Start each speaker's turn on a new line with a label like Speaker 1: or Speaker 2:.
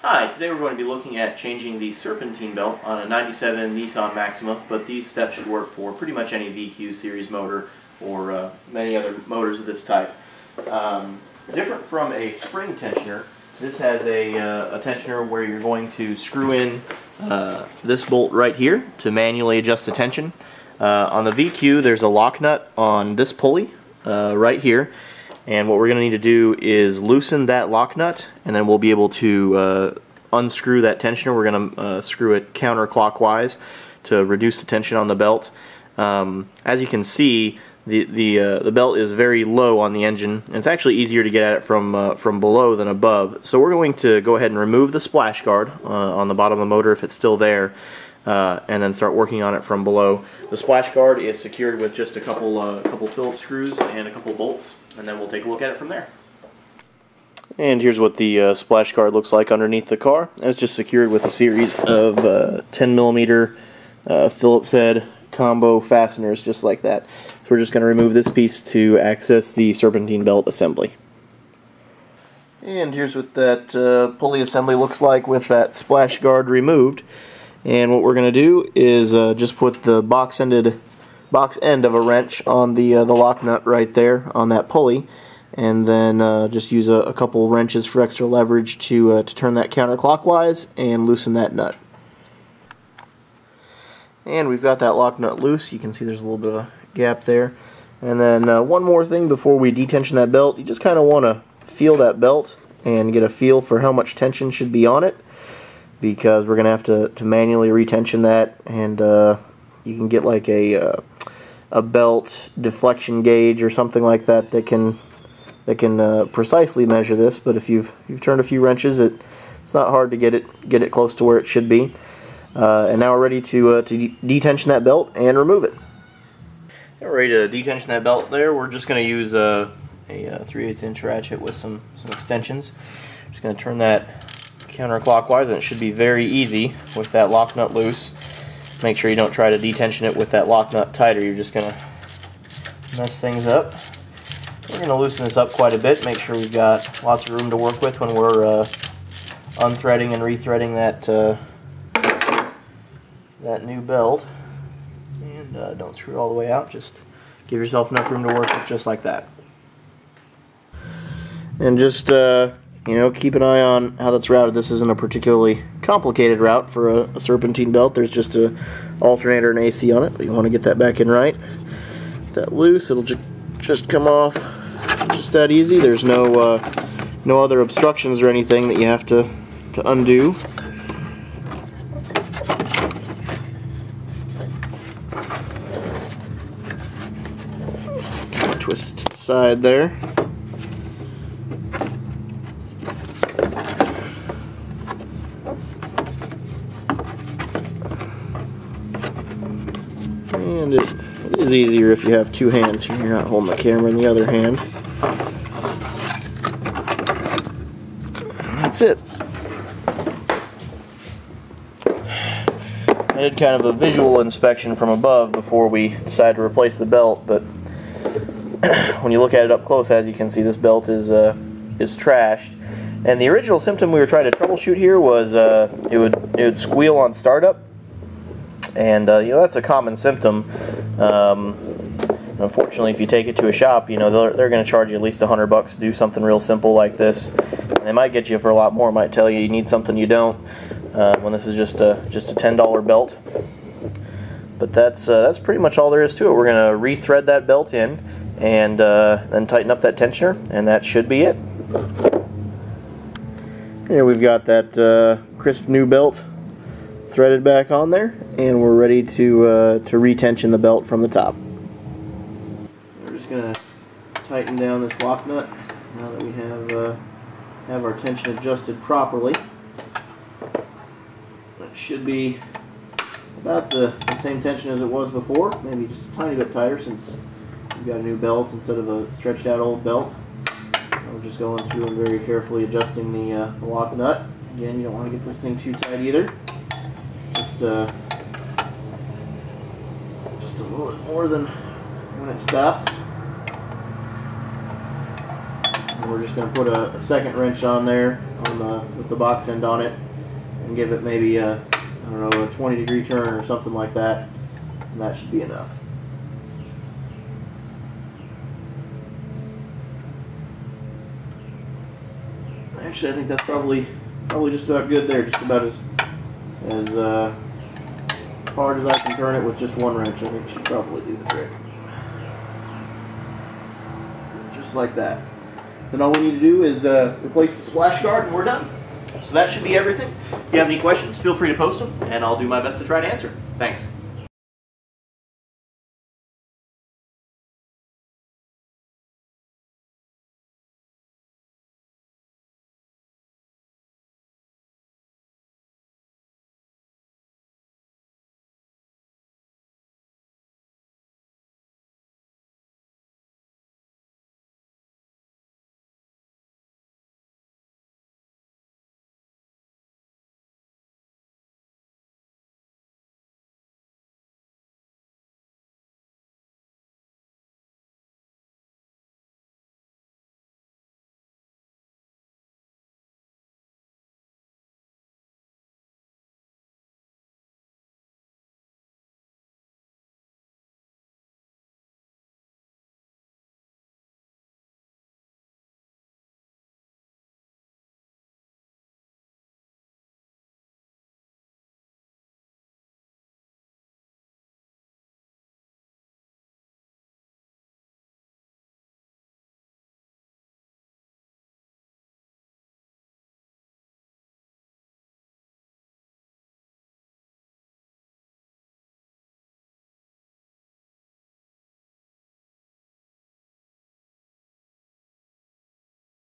Speaker 1: Hi, today we're going to be looking at changing the Serpentine belt on a 97 Nissan Maxima, but these steps should work for pretty much any VQ series motor or many other motors of this type. Different from a spring tensioner, this has a tensioner where you're going to screw in this bolt right here to manually adjust the tension. On the VQ there's a lock nut on this pulley right here. And what we're going to need to do is loosen that lock nut, and then we'll be able to unscrew that tensioner. We're going to screw it counterclockwise to reduce the tension on the belt. As you can see, the belt is very low on the engine, and it's actually easier to get at it from below than above. So we're going to go ahead and remove the splash guard on the bottom of the motor if it's still there, and then start working on it from below. The splash guard is secured with just a couple Phillips screws and a couple bolts, and then we'll take a look at it from there. And here's what the splash guard looks like underneath the car. And it's just secured with a series of 10mm Phillips head combo fasteners, just like that. So we're just going to remove this piece to access the Serpentine belt assembly. And here's what that pulley assembly looks like with that splash guard removed. And what we're going to do is just put the box end of a wrench on the lock nut right there on that pulley, and then just use a couple wrenches for extra leverage to turn that counterclockwise and loosen that nut. And we've got that lock nut loose. You can see there's a little bit of a gap there. And then one more thing before we detension that belt, you just kind of want to feel that belt and get a feel for how much tension should be on it, because we're going to have to manually retension that, and you can get like a belt deflection gauge or something like that that can precisely measure this. But if you've turned a few wrenches, it's not hard to get it close to where it should be. And now we're ready to detension that belt and remove it. We're ready to detension that belt there. We're just going to use a 3/8 inch ratchet with some extensions. Just going to turn that counterclockwise, and it should be very easy with that lock nut loose. Make sure you don't try to detension it with that lock nut tighter. You're just going to mess things up. We're going to loosen this up quite a bit. Make sure we've got lots of room to work with when we're unthreading and rethreading that new belt. And don't screw it all the way out. Just give yourself enough room to work with, just like that. And just keep an eye on how that's routed. This isn't a particularly complicated route for a Serpentine belt. There's just a alternator and AC on it, but you want to get that back in right. With that loose, it'll just come off just that easy. There's no other obstructions or anything that you have to undo. Twist it to the side there. And it is easier if you have two hands here. You're not holding the camera in the other hand. That's it. I did kind of a visual inspection from above before we decided to replace the belt, but when you look at it up close, as you can see, this belt is trashed. And the original symptom we were trying to troubleshoot here was it would squeal on startup. And that's a common symptom. Unfortunately, if you take it to a shop, they're going to charge you at least $100 to do something real simple like this. And they might get you for a lot more. Might tell you need something you don't, when this is just a $10 belt. But that's pretty much all there is to it. We're going to rethread that belt in, and then tighten up that tensioner, and that should be it. Here we've got that crisp new belt threaded back on there, and we're ready to retension the belt from the top. We're just going to tighten down this lock nut now that we have our tension adjusted properly. That should be about the same tension as it was before, maybe just a tiny bit tighter since we've got a new belt instead of a stretched out old belt. We're just going through and very carefully adjusting the lock nut. Again, you don't want to get this thing too tight either. Just a little bit more than when it stops. And we're just going to put a second wrench on there with the box end on it and give it maybe I don't know, a 20-degree turn or something like that, and that should be enough. Actually, I think that's probably just about good there. Just about as hard as I can turn it with just one wrench. I think it should probably do the trick. Just like that. Then all we need to do is replace the splash guard, and we're done. So that should be everything. If you have any questions, feel free to post them, and I'll do my best to try to answer. Thanks.